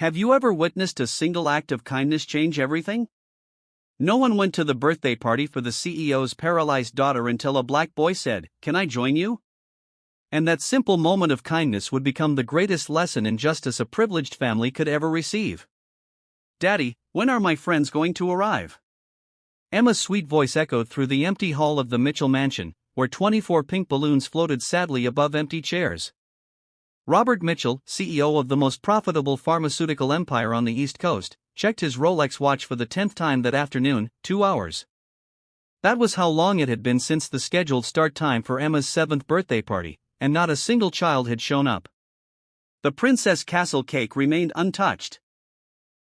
Have you ever witnessed a single act of kindness change everything? No one went to the birthday party for the CEO's paralyzed daughter until a black boy said, "Can I join you?" And that simple moment of kindness would become the greatest lesson in justice a privileged family could ever receive. "Daddy, when are my friends going to arrive?" Emma's sweet voice echoed through the empty hall of the Mitchell mansion, where 24 pink balloons floated sadly above empty chairs. Robert Mitchell, CEO of the most profitable pharmaceutical empire on the East Coast, checked his Rolex watch for the 10th time that afternoon, 2 hours. That was how long it had been since the scheduled start time for Emma's 7th birthday party, and not a single child had shown up. The Princess Castle cake remained untouched.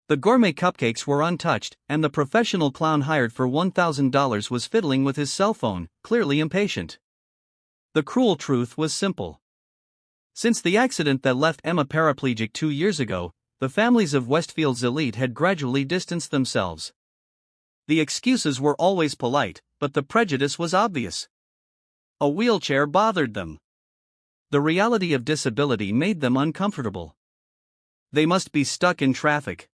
The gourmet cupcakes were untouched, and the professional clown hired for $1,000 was fiddling with his cell phone, clearly impatient. The cruel truth was simple. Since the accident that left Emma paraplegic 2 years ago, the families of Westfield's elite had gradually distanced themselves. The excuses were always polite, but the prejudice was obvious. A wheelchair bothered them. The reality of disability made them uncomfortable. They must be stuck in traffic.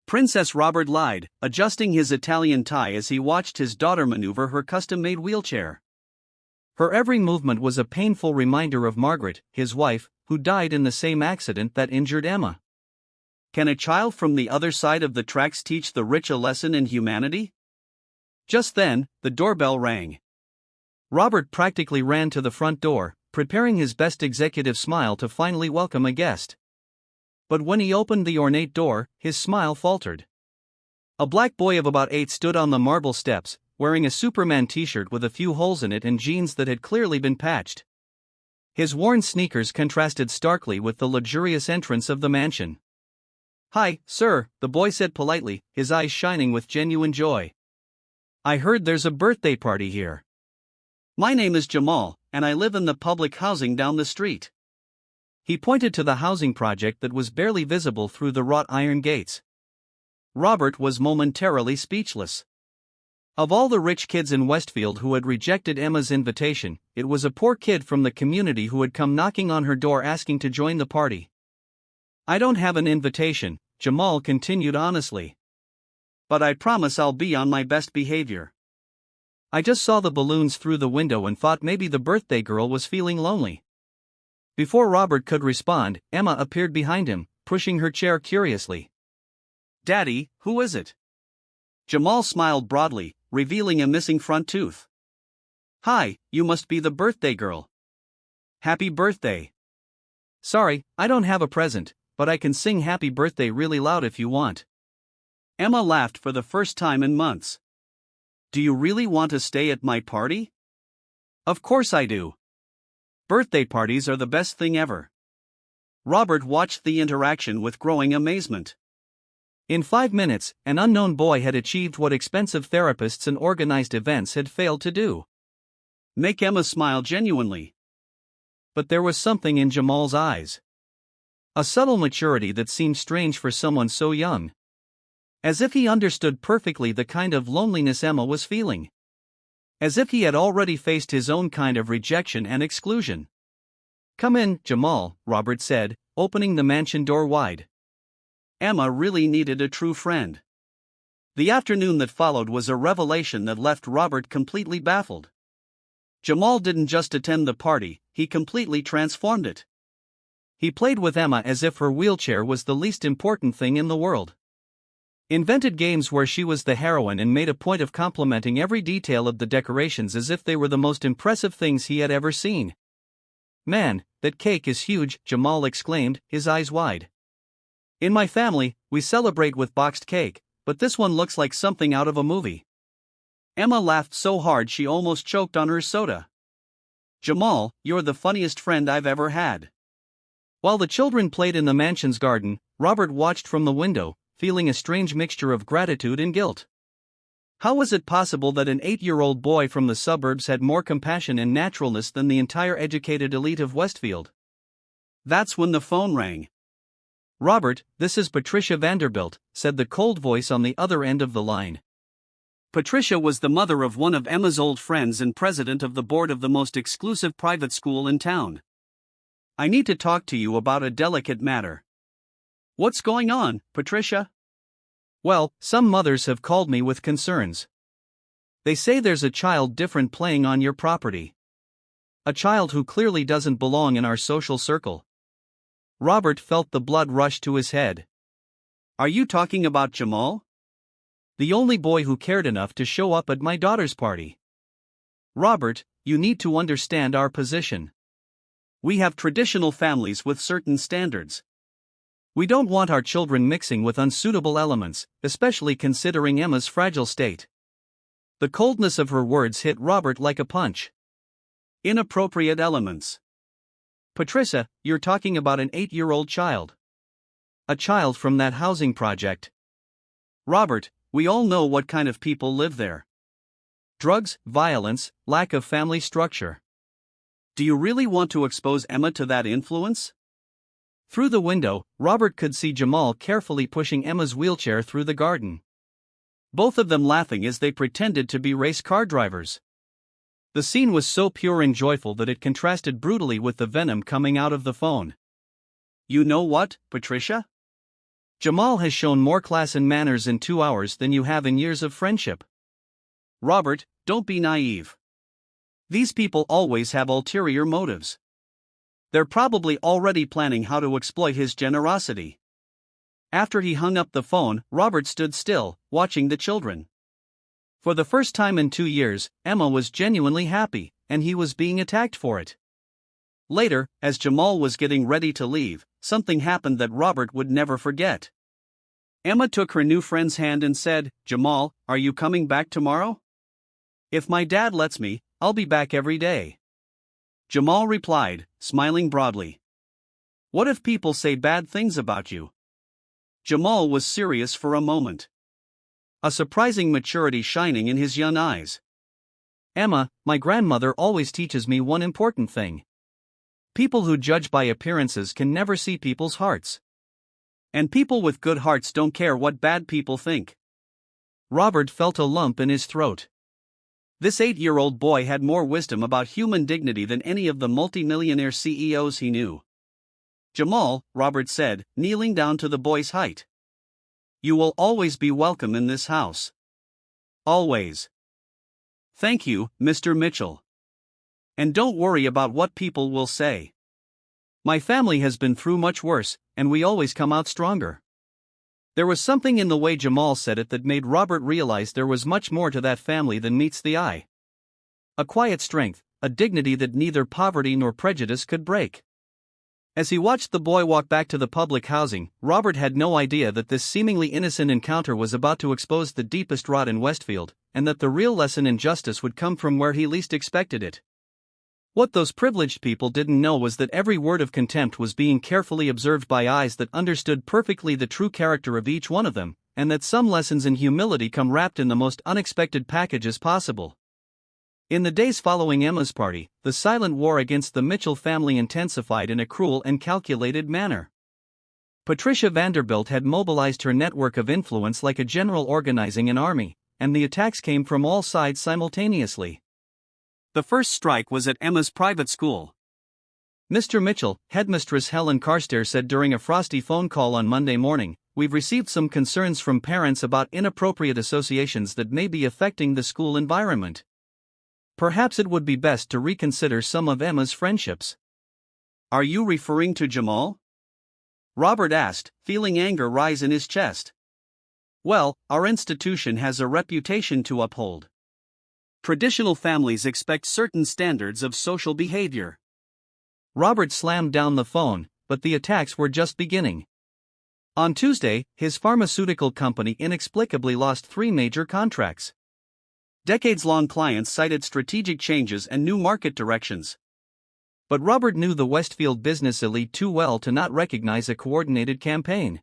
Princess Robert lied, adjusting his Italian tie as he watched his daughter maneuver her custom-made wheelchair. Her every movement was a painful reminder of Margaret, his wife, who died in the same accident that injured Emma. Can a child from the other side of the tracks teach the rich a lesson in humanity? Just then, the doorbell rang. Robert practically ran to the front door, preparing his best executive smile to finally welcome a guest. But when he opened the ornate door, his smile faltered. A black boy of about 8 stood on the marble steps, wearing a Superman t-shirt with a few holes in it and jeans that had clearly been patched. His worn sneakers contrasted starkly with the luxurious entrance of the mansion. "Hi, sir," the boy said politely, his eyes shining with genuine joy. "I heard there's a birthday party here." "My name is Jamal, and I live in the public housing down the street." He pointed to the housing project that was barely visible through the wrought iron gates. Robert was momentarily speechless. Of all the rich kids in Westfield who had rejected Emma's invitation, it was a poor kid from the community who had come knocking on her door asking to join the party. "I don't have an invitation," Jamal continued honestly. "But I promise I'll be on my best behavior. I just saw the balloons through the window and thought maybe the birthday girl was feeling lonely." Before Robert could respond, Emma appeared behind him, pushing her chair curiously. "Daddy, who is it?" Jamal smiled broadly, revealing a missing front tooth. "Hi, you must be the birthday girl. Happy birthday." "Sorry, I don't have a present, but I can sing happy birthday really loud if you want." Emma laughed for the first time in months. "Do you really want to stay at my party?" "Of course I do. Birthday parties are the best thing ever." Robert watched the interaction with growing amazement. In 5 minutes, an unknown boy had achieved what expensive therapists and organized events had failed to do: make Emma smile genuinely. But there was something in Jamal's eyes. A subtle maturity that seemed strange for someone so young. As if he understood perfectly the kind of loneliness Emma was feeling. As if he had already faced his own kind of rejection and exclusion. "Come in, Jamal," Robert said, opening the mansion door wide. Emma really needed a true friend. The afternoon that followed was a revelation that left Robert completely baffled. Jamal didn't just attend the party, he completely transformed it. He played with Emma as if her wheelchair was the least important thing in the world. Invented games where she was the heroine and made a point of complimenting every detail of the decorations as if they were the most impressive things he had ever seen. "Man, that cake is huge," Jamal exclaimed, his eyes wide. "In my family, we celebrate with boxed cake, but this one looks like something out of a movie." Emma laughed so hard she almost choked on her soda. "Jamal, you're the funniest friend I've ever had." While the children played in the mansion's garden, Robert watched from the window, feeling a strange mixture of gratitude and guilt. How was it possible that an 8-year-old boy from the suburbs had more compassion and naturalness than the entire educated elite of Westfield? That's when the phone rang. "Robert, this is Patricia Vanderbilt," said the cold voice on the other end of the line. Patricia was the mother of one of Emma's old friends and president of the board of the most exclusive private school in town. "I need to talk to you about a delicate matter." What's going on, Patricia? Well, some mothers have called me with concerns. They say there's a child different playing on your property. A child who clearly doesn't belong in our social circle. Robert felt the blood rush to his head. Are you talking about Jamal? The only boy who cared enough to show up at my daughter's party. Robert, you need to understand our position. We have traditional families with certain standards. We don't want our children mixing with unsuitable elements, especially considering Emma's fragile state. The coldness of her words hit Robert like a punch. Inappropriate elements. Patricia, you're talking about an 8-year-old child. A child from that housing project. Robert, we all know what kind of people live there. Drugs, violence, lack of family structure. Do you really want to expose Emma to that influence? Through the window, Robert could see Jamal carefully pushing Emma's wheelchair through the garden. Both of them laughing as they pretended to be race car drivers. The scene was so pure and joyful that it contrasted brutally with the venom coming out of the phone. You know what, Patricia? Jamal has shown more class and manners in 2 hours than you have in years of friendship. Robert, don't be naive. These people always have ulterior motives. They're probably already planning how to exploit his generosity. After he hung up the phone, Robert stood still, watching the children. For the first time in 2 years, Emma was genuinely happy, and he was being attacked for it. Later, as Jamal was getting ready to leave, something happened that Robert would never forget. Emma took her new friend's hand and said, "Jamal, are you coming back tomorrow?" "If my dad lets me, I'll be back every day." Jamal replied, smiling broadly. "What if people say bad things about you?" Jamal was serious for a moment. A surprising maturity shining in his young eyes. "Emma, my grandmother always teaches me one important thing. People who judge by appearances can never see people's hearts. And people with good hearts don't care what bad people think." Robert felt a lump in his throat. This 8-year-old boy had more wisdom about human dignity than any of the multimillionaire CEOs he knew. "Jamal," Robert said, kneeling down to the boy's height. "You will always be welcome in this house. Always. Thank you, Mr. Mitchell. And don't worry about what people will say. My family has been through much worse, and we always come out stronger." There was something in the way Jamal said it that made Robert realize there was much more to that family than meets the eye. A quiet strength, a dignity that neither poverty nor prejudice could break. As he watched the boy walk back to the public housing, Robert had no idea that this seemingly innocent encounter was about to expose the deepest rot in Westfield, and that the real lesson in justice would come from where he least expected it. What those privileged people didn't know was that every word of contempt was being carefully observed by eyes that understood perfectly the true character of each one of them, and that some lessons in humility come wrapped in the most unexpected packages possible. In the days following Emma's party, the silent war against the Mitchell family intensified in a cruel and calculated manner. Patricia Vanderbilt had mobilized her network of influence like a general organizing an army, and the attacks came from all sides simultaneously. The first strike was at Emma's private school. Mr. Mitchell, Headmistress Helen Carstairs said during a frosty phone call on Monday morning, "We've received some concerns from parents about inappropriate associations that may be affecting the school environment. Perhaps it would be best to reconsider some of Emma's friendships." "Are you referring to Jamal?" Robert asked, feeling anger rise in his chest. "Well, our institution has a reputation to uphold. Traditional families expect certain standards of social behavior." Robert slammed down the phone, but the attacks were just beginning. On Tuesday, his pharmaceutical company inexplicably lost 3 major contracts. Decades-long clients cited strategic changes and new market directions. But Robert knew the Westfield business elite too well to not recognize a coordinated campaign.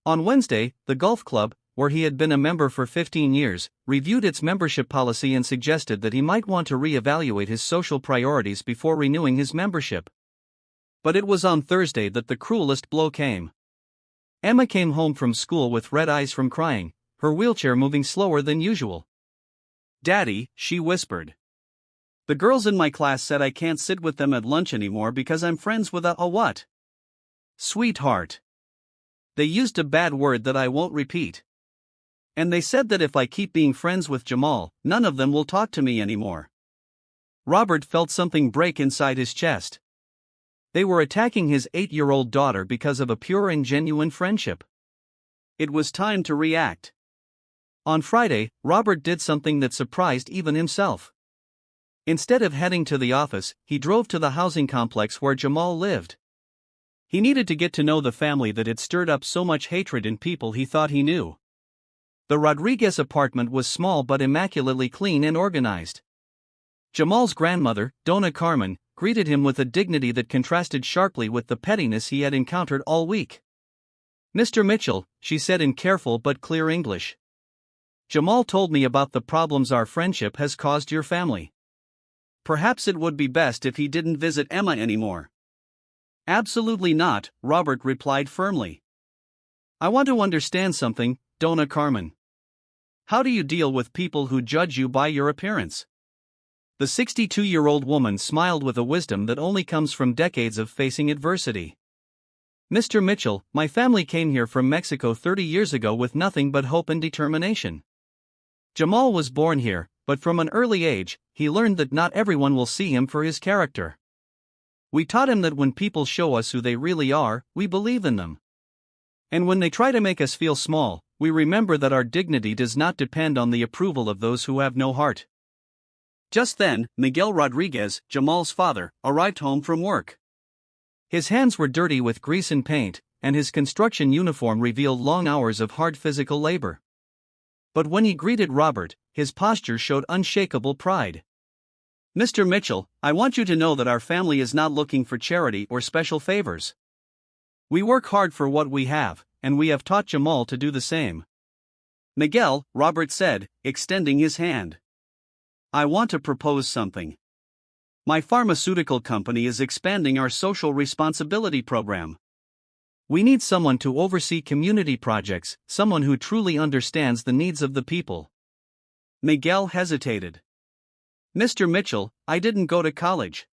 On Wednesday, the golf club, where he had been a member for 15 years, reviewed its membership policy and suggested that he might want to re-evaluate his social priorities before renewing his membership. But it was on Thursday that the cruelest blow came. Emma came home from school with red eyes from crying, her wheelchair moving slower than usual. "Daddy," she whispered. "The girls in my class said I can't sit with them at lunch anymore because I'm friends with a what?" "Sweetheart. They used a bad word that I won't repeat. And they said that if I keep being friends with Jamal, none of them will talk to me anymore. Robert felt something break inside his chest. They were attacking his 8-year-old daughter because of a pure and genuine friendship. It was time to react. On Friday, Robert did something that surprised even himself. Instead of heading to the office, he drove to the housing complex where Jamal lived. He needed to get to know the family that had stirred up so much hatred in people he thought he knew. The Rodriguez apartment was small but immaculately clean and organized. Jamal's grandmother, Donna Carmen, greeted him with a dignity that contrasted sharply with the pettiness he had encountered all week. "Mr. Mitchell," she said in careful but clear English. "Jamal told me about the problems our friendship has caused your family. Perhaps it would be best if he didn't visit Emma anymore." "Absolutely not," Robert replied firmly. "I want to understand something, Donna Carmen. How do you deal with people who judge you by your appearance?" The 62-year-old woman smiled with a wisdom that only comes from decades of facing adversity. "Mr. Mitchell, my family came here from Mexico 30 years ago with nothing but hope and determination. Jamal was born here, but from an early age, he learned that not everyone will see him for his character. We taught him that when people show us who they really are, we believe in them. And when they try to make us feel small, we remember that our dignity does not depend on the approval of those who have no heart." Just then, Miguel Rodriguez, Jamal's father, arrived home from work. His hands were dirty with grease and paint, and his construction uniform revealed long hours of hard physical labor. But when he greeted Robert, his posture showed unshakable pride. "Mr. Mitchell, I want you to know that our family is not looking for charity or special favors. We work hard for what we have, and we have taught Jamal to do the same." "Miguel," Robert said, extending his hand. "I want to propose something. My pharmaceutical company is expanding our social responsibility program. We need someone to oversee community projects, someone who truly understands the needs of the people." Miguel hesitated. "Mr. Mitchell, I didn't go to college.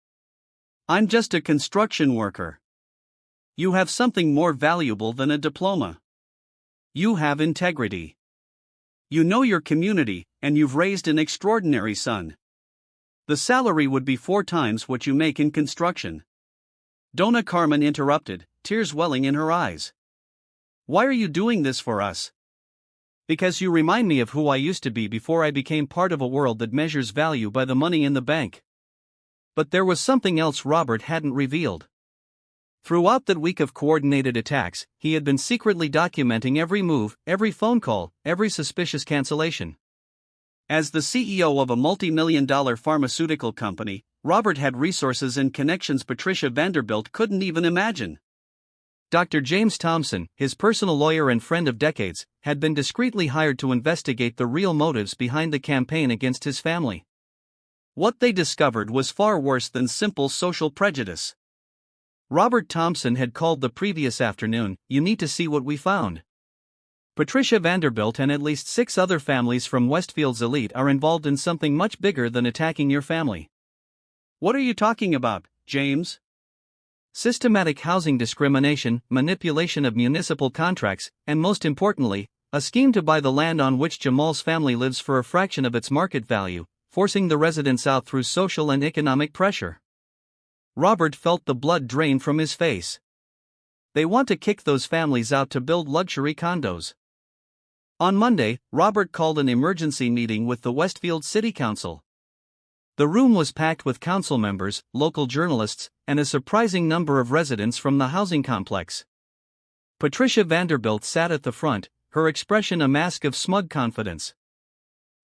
I'm just a construction worker. You have something more valuable than a diploma. You have integrity. You know your community, and you've raised an extraordinary son. The salary would be 4 times what you make in construction." Donna Carmen interrupted, tears welling in her eyes. "Why are you doing this for us?" "Because you remind me of who I used to be before I became part of a world that measures value by the money in the bank." But there was something else Robert hadn't revealed. Throughout that week of coordinated attacks, he had been secretly documenting every move, every phone call, every suspicious cancellation. As the CEO of a multi-million-dollar pharmaceutical company, Robert had resources and connections Patricia Vanderbilt couldn't even imagine. Dr. James Thompson, his personal lawyer and friend of decades, had been discreetly hired to investigate the real motives behind the campaign against his family. What they discovered was far worse than simple social prejudice. Robert Thompson had called the previous afternoon, "You need to see what we found. Patricia Vanderbilt and at least 6 other families from Westfield's elite are involved in something much bigger than attacking your family." "What are you talking about, James?" "Systematic housing discrimination, manipulation of municipal contracts, and most importantly, a scheme to buy the land on which Jamal's family lives for a fraction of its market value, forcing the residents out through social and economic pressure." Robert felt the blood drain from his face. They want to kick those families out to build luxury condos. On Monday, Robert called an emergency meeting with the Westfield City Council. The room was packed with council members, local journalists, and a surprising number of residents from the housing complex. Patricia Vanderbilt sat at the front, her expression a mask of smug confidence.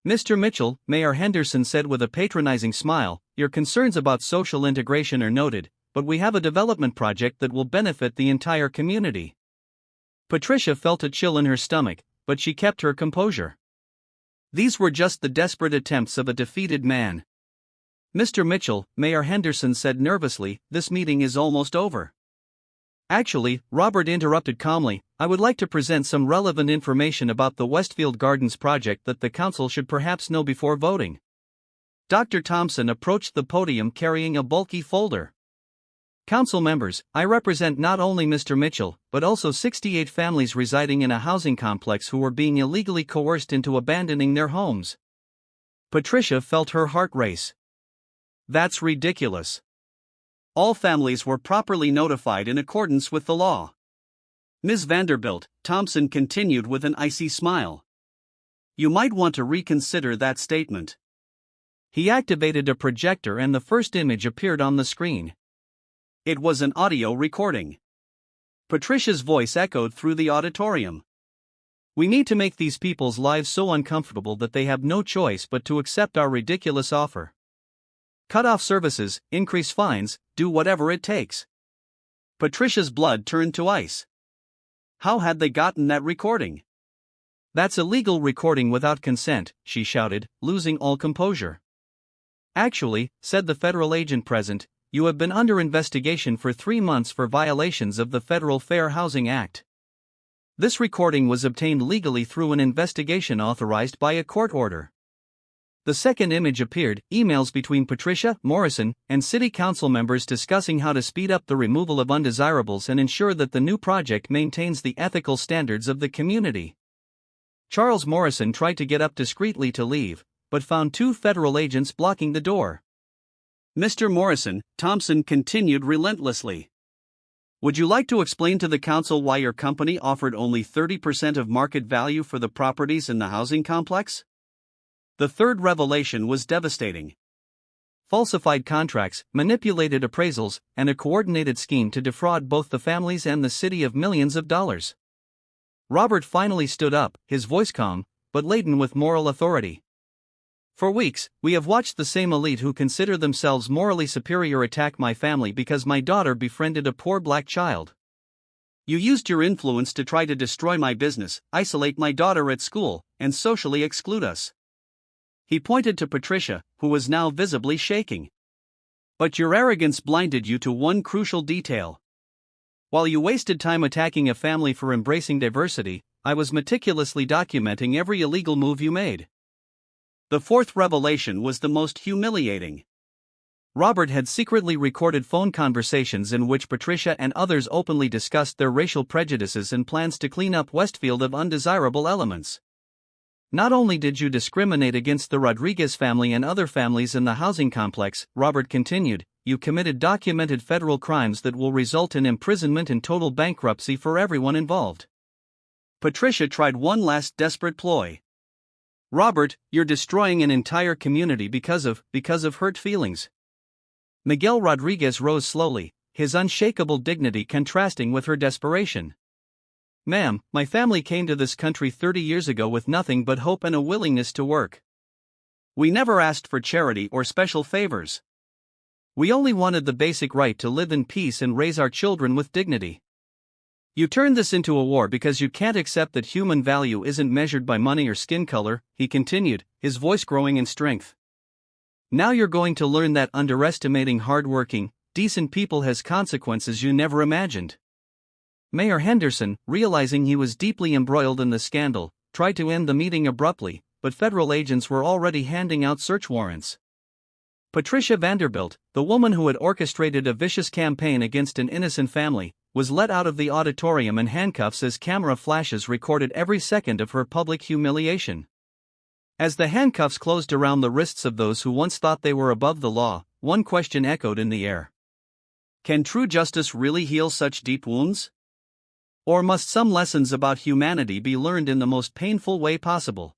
"Mr. Mitchell," Mayor Henderson said with a patronizing smile, "your concerns about social integration are noted, but we have a development project that will benefit the entire community." Patricia felt a chill in her stomach, but she kept her composure. These were just the desperate attempts of a defeated man. "Mr. Mitchell," Mayor Henderson said nervously, "this meeting is almost over." "Actually," Robert interrupted calmly, "I would like to present some relevant information about the Westfield Gardens project that the council should perhaps know before voting." Dr. Thompson approached the podium carrying a bulky folder. Council members, I represent not only Mr. Mitchell, but also 68 families residing in a housing complex who were being illegally coerced into abandoning their homes. Patricia felt her heart race. That's ridiculous. All families were properly notified in accordance with the law. Ms. Vanderbilt, Thompson continued with an icy smile. You might want to reconsider that statement. He activated a projector and the first image appeared on the screen. It was an audio recording. Patricia's voice echoed through the auditorium. We need to make these people's lives so uncomfortable that they have no choice but to accept our ridiculous offer. Cut off services, increase fines, do whatever it takes. Patricia's blood turned to ice. How had they gotten that recording? That's illegal recording without consent, she shouted, losing all composure. Actually, said the federal agent present, you have been under investigation for 3 months for violations of the Federal Fair Housing Act. This recording was obtained legally through an investigation authorized by a court order. The second image appeared, emails between Patricia, Morrison, and city council members discussing how to speed up the removal of undesirables and ensure that the new project maintains the ethical standards of the community. Charles Morrison tried to get up discreetly to leave, but found 2 federal agents blocking the door. Mr. Morrison, Thompson continued relentlessly. Would you like to explain to the council why your company offered only 30% of market value for the properties in the housing complex? The third revelation was devastating. Falsified contracts, manipulated appraisals, and a coordinated scheme to defraud both the families and the city of millions of dollars. Robert finally stood up, his voice calm, but laden with moral authority. For weeks, we have watched the same elite who consider themselves morally superior attack my family because my daughter befriended a poor black child. You used your influence to try to destroy my business, isolate my daughter at school, and socially exclude us. He pointed to Patricia, who was now visibly shaking. But your arrogance blinded you to one crucial detail. While you wasted time attacking a family for embracing diversity, I was meticulously documenting every illegal move you made. The fourth revelation was the most humiliating. Robert had secretly recorded phone conversations in which Patricia and others openly discussed their racial prejudices and plans to clean up Westfield of undesirable elements. Not only did you discriminate against the Rodriguez family and other families in the housing complex, Robert continued, you committed documented federal crimes that will result in imprisonment and total bankruptcy for everyone involved. Patricia tried one last desperate ploy. Robert, you're destroying an entire community because of hurt feelings. Miguel Rodriguez rose slowly, his unshakable dignity contrasting with her desperation. Ma'am, my family came to this country 30 years ago with nothing but hope and a willingness to work. We never asked for charity or special favors. We only wanted the basic right to live in peace and raise our children with dignity. You turned this into a war because you can't accept that human value isn't measured by money or skin color, he continued, his voice growing in strength. Now you're going to learn that underestimating hardworking, decent people has consequences you never imagined. Mayor Henderson, realizing he was deeply embroiled in the scandal, tried to end the meeting abruptly, but federal agents were already handing out search warrants. Patricia Vanderbilt, the woman who had orchestrated a vicious campaign against an innocent family, was let out of the auditorium in handcuffs as camera flashes recorded every second of her public humiliation. As the handcuffs closed around the wrists of those who once thought they were above the law, one question echoed in the air. Can true justice really heal such deep wounds? Or must some lessons about humanity be learned in the most painful way possible?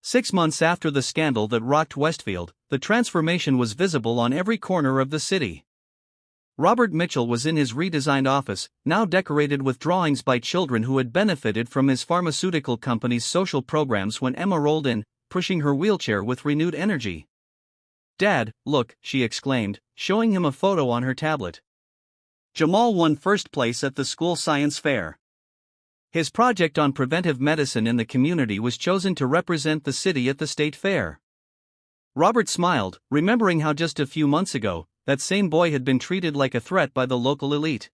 6 months after the scandal that rocked Westfield, the transformation was visible on every corner of the city. Robert Mitchell was in his redesigned office, now decorated with drawings by children who had benefited from his pharmaceutical company's social programs when Emma rolled in, pushing her wheelchair with renewed energy. Dad, look, she exclaimed, showing him a photo on her tablet. Jamal won first place at the school science fair. His project on preventive medicine in the community was chosen to represent the city at the state fair. Robert smiled, remembering how just a few months ago, that same boy had been treated like a threat by the local elite.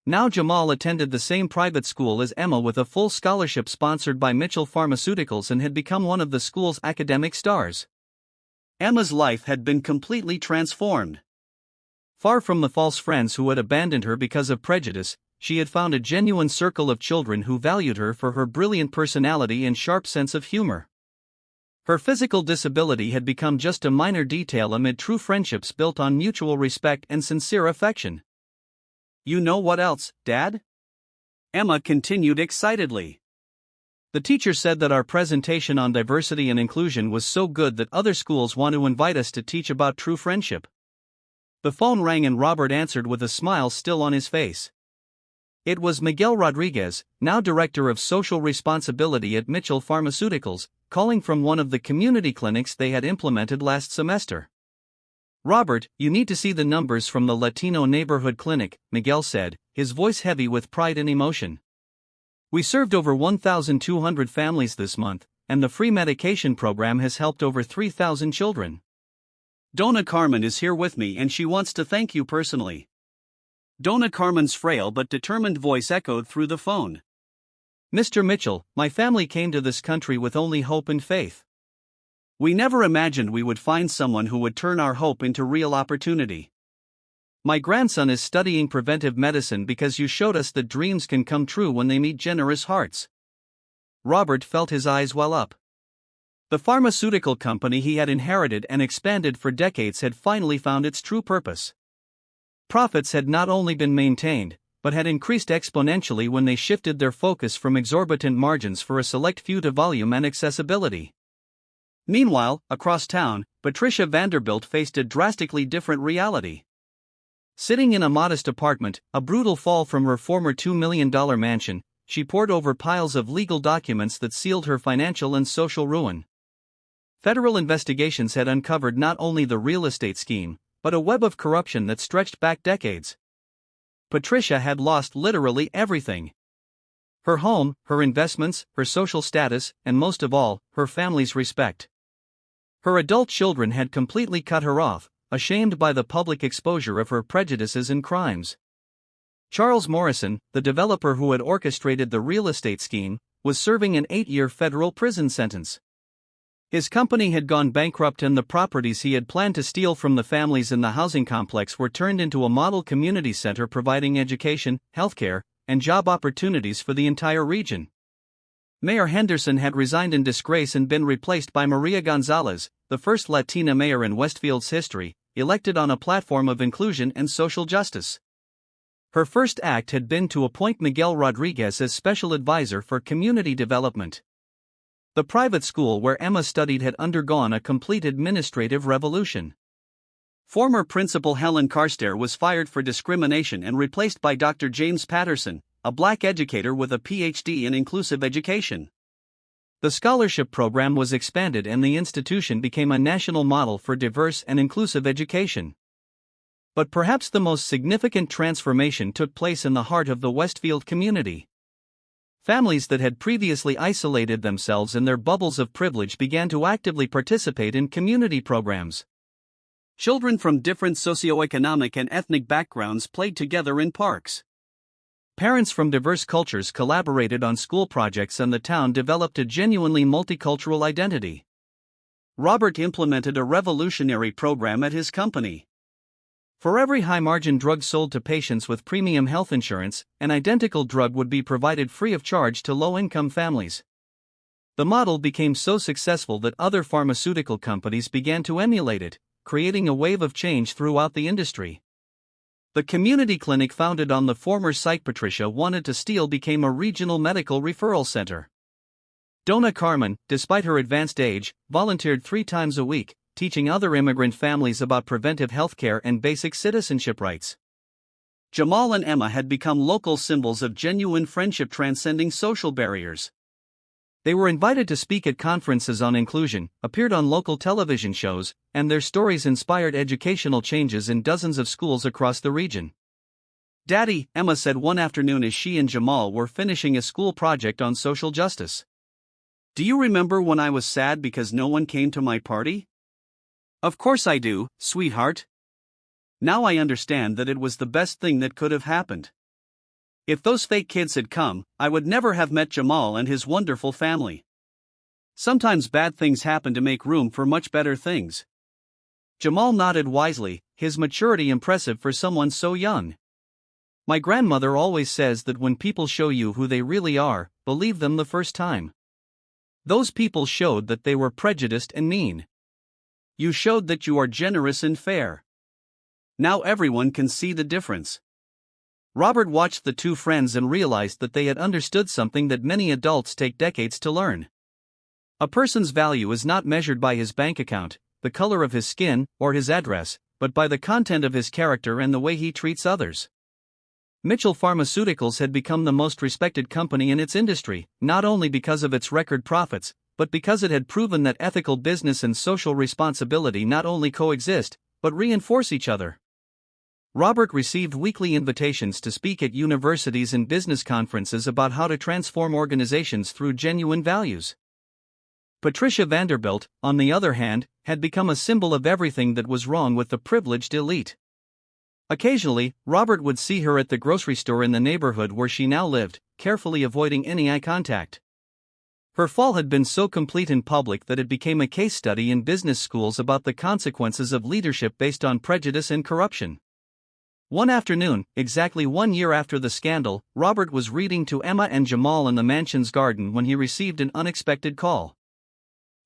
Now Jamal attended the same private school as Emma with a full scholarship sponsored by Mitchell Pharmaceuticals and had become one of the school's academic stars. Emma's life had been completely transformed. Far from the false friends who had abandoned her because of prejudice, she had found a genuine circle of children who valued her for her brilliant personality and sharp sense of humor. Her physical disability had become just a minor detail amid true friendships built on mutual respect and sincere affection. "You know what else, Dad?" Emma continued excitedly. "The teacher said that our presentation on diversity and inclusion was so good that other schools want to invite us to teach about true friendship." The phone rang and Robert answered with a smile still on his face. It was Miguel Rodriguez, now Director of Social Responsibility at Mitchell Pharmaceuticals, calling from one of the community clinics they had implemented last semester. "Robert, you need to see the numbers from the Latino neighborhood clinic," Miguel said, his voice heavy with pride and emotion. "We served over 1,200 families this month, and the free medication program has helped over 3,000 children. Donna Carmen is here with me and she wants to thank you personally." Donna Carmen's frail but determined voice echoed through the phone. "Mr. Mitchell, my family came to this country with only hope and faith. We never imagined we would find someone who would turn our hope into real opportunity. My grandson is studying preventive medicine because you showed us that dreams can come true when they meet generous hearts." Robert felt his eyes well up. The pharmaceutical company he had inherited and expanded for decades had finally found its true purpose. Profits had not only been maintained, but had increased exponentially when they shifted their focus from exorbitant margins for a select few to volume and accessibility. Meanwhile, across town, Patricia Vanderbilt faced a drastically different reality. Sitting in a modest apartment, a brutal fall from her former $2 million mansion, she pored over piles of legal documents that sealed her financial and social ruin. Federal investigations had uncovered not only the real estate scheme, but a web of corruption that stretched back decades. Patricia had lost literally everything. Her home, her investments, her social status, and most of all, her family's respect. Her adult children had completely cut her off, ashamed by the public exposure of her prejudices and crimes. Charles Morrison, the developer who had orchestrated the real estate scheme, was serving an 8-year federal prison sentence. His company had gone bankrupt and the properties he had planned to steal from the families in the housing complex were turned into a model community center providing education, healthcare, and job opportunities for the entire region. Mayor Henderson had resigned in disgrace and been replaced by Maria Gonzalez, the first Latina mayor in Westfield's history, elected on a platform of inclusion and social justice. Her first act had been to appoint Miguel Rodriguez as special advisor for community development. The private school where Emma studied had undergone a complete administrative revolution. Former principal Helen Carstairs was fired for discrimination and replaced by Dr. James Patterson, a black educator with a PhD in inclusive education. The scholarship program was expanded and the institution became a national model for diverse and inclusive education. But perhaps the most significant transformation took place in the heart of the Westfield community. Families that had previously isolated themselves in their bubbles of privilege began to actively participate in community programs. Children from different socioeconomic and ethnic backgrounds played together in parks. Parents from diverse cultures collaborated on school projects and the town developed a genuinely multicultural identity. Robert implemented a revolutionary program at his company. For every high-margin drug sold to patients with premium health insurance, an identical drug would be provided free of charge to low-income families. The model became so successful that other pharmaceutical companies began to emulate it, creating a wave of change throughout the industry. The community clinic founded on the former site Patricia wanted to steal became a regional medical referral center. Donna Carmen, despite her advanced age, volunteered 3 times a week, teaching other immigrant families about preventive health care and basic citizenship rights. Jamal and Emma had become local symbols of genuine friendship transcending social barriers. They were invited to speak at conferences on inclusion, appeared on local television shows, and their stories inspired educational changes in dozens of schools across the region. "Daddy," Emma said one afternoon as she and Jamal were finishing a school project on social justice. "Do you remember when I was sad because no one came to my party?" "Of course I do, sweetheart. Now I understand that it was the best thing that could have happened. If those fake kids had come, I would never have met Jamal and his wonderful family. Sometimes bad things happen to make room for much better things." Jamal nodded wisely, his maturity impressive for someone so young. My grandmother always says that when people show you who they really are, believe them the first time. Those people showed that they were prejudiced and mean. You showed that you are generous and fair. Now everyone can see the difference. Robert watched the two friends and realized that they had understood something that many adults take decades to learn. A person's value is not measured by his bank account, the color of his skin, or his address, but by the content of his character and the way he treats others. Mitchell Pharmaceuticals had become the most respected company in its industry, not only because of its record profits, but because it had proven that ethical business and social responsibility not only coexist, but reinforce each other. Robert received weekly invitations to speak at universities and business conferences about how to transform organizations through genuine values. Patricia Vanderbilt, on the other hand, had become a symbol of everything that was wrong with the privileged elite. Occasionally, Robert would see her at the grocery store in the neighborhood where she now lived, carefully avoiding any eye contact. Her fall had been so complete in public that it became a case study in business schools about the consequences of leadership based on prejudice and corruption. One afternoon, exactly 1 year after the scandal, Robert was reading to Emma and Jamal in the mansion's garden when he received an unexpected call.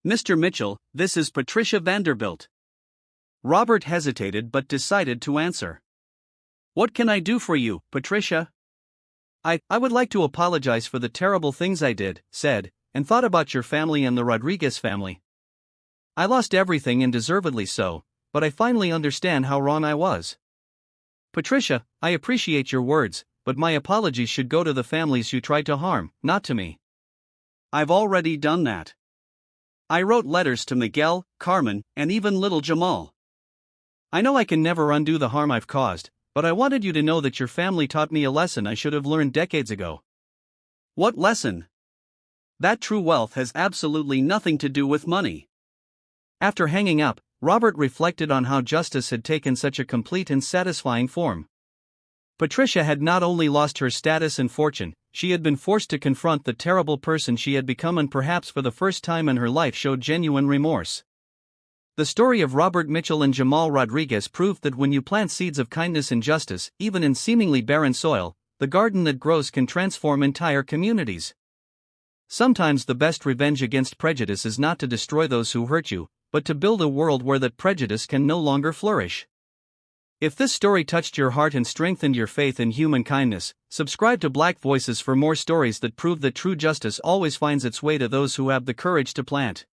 "Mr. Mitchell, this is Patricia Vanderbilt." Robert hesitated but decided to answer. "What can I do for you, Patricia?" I would like to apologize for the terrible things I did, said, and thought about your family and the Rodriguez family. I lost everything and deservedly so, but I finally understand how wrong I was. Patricia, I appreciate your words, but my apologies should go to the families you tried to harm, not to me. I've already done that. I wrote letters to Miguel, Carmen, and even little Jamal. I know I can never undo the harm I've caused, but I wanted you to know that your family taught me a lesson I should have learned decades ago." "What lesson?" "That true wealth has absolutely nothing to do with money." After hanging up, Robert reflected on how justice had taken such a complete and satisfying form. Patricia had not only lost her status and fortune, she had been forced to confront the terrible person she had become and perhaps for the first time in her life showed genuine remorse. The story of Robert Mitchell and Jamal Rodriguez proved that when you plant seeds of kindness and justice, even in seemingly barren soil, the garden that grows can transform entire communities. Sometimes the best revenge against prejudice is not to destroy those who hurt you, but to build a world where that prejudice can no longer flourish. If this story touched your heart and strengthened your faith in human kindness, subscribe to Black Voices for more stories that prove that true justice always finds its way to those who have the courage to plant.